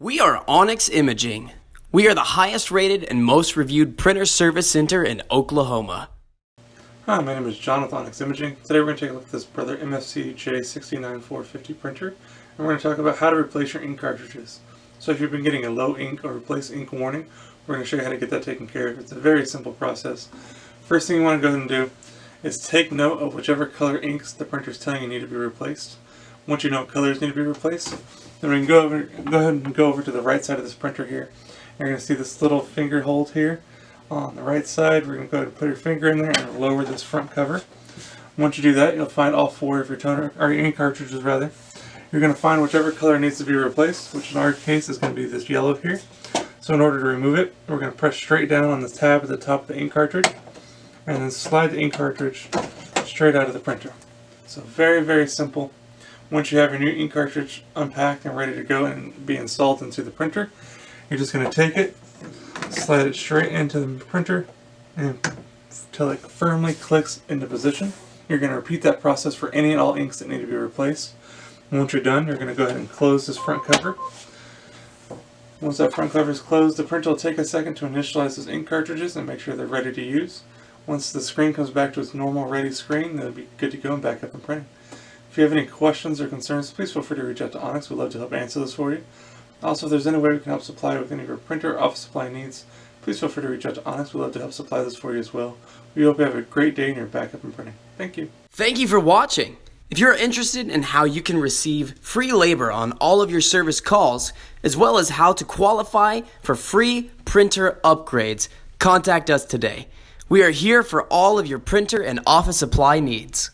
We are Onyx Imaging. We are the highest rated and most reviewed printer service center in Oklahoma. Hi, my name is John with Onyx Imaging. Today we're going to take a look at this Brother MFC J69450 printer, and we're going to talk about how to replace your ink cartridges. So if you've been getting a low ink or replace ink warning, we're going to show you how to get that taken care of. It's a very simple process. First thing you want to go ahead and do is take note of whichever color inks the printer is telling you need to be replaced. Once you know what colors need to be replaced, then we can go ahead and go over to the right side of this printer here. You're going to see this little finger hold here on the right side. We're going to go ahead and put your finger in there and lower this front cover. Once you do that, you'll find all four of your toner, or your ink cartridges rather. You're going to find whichever color needs to be replaced, which in our case is going to be this yellow here. So in order to remove it, we're going to press straight down on the tab at the top of the ink cartridge and then slide the ink cartridge straight out of the printer. So very, very simple. Once you have your new ink cartridge unpacked and ready to go and be installed into the printer, you're just going to take it, slide it straight into the printer until it firmly clicks into position. You're going to repeat that process for any and all inks that need to be replaced. And once you're done, you're going to go ahead and close this front cover. Once that front cover is closed, the printer will take a second to initialize those ink cartridges and make sure they're ready to use. Once the screen comes back to its normal ready screen, they'll be good to go and back up and printing. If you have any questions or concerns, please feel free to reach out to Onyx. We'd love to help answer those for you. Also, if there's any way we can help supply with any of your printer or office supply needs, please feel free to reach out to Onyx. We'd love to help supply this for you as well. We hope you have a great day and you're back up and printing. Thank you. Thank you for watching. If you're interested in how you can receive free labor on all of your service calls, as well as how to qualify for free printer upgrades, contact us today. We are here for all of your printer and office supply needs.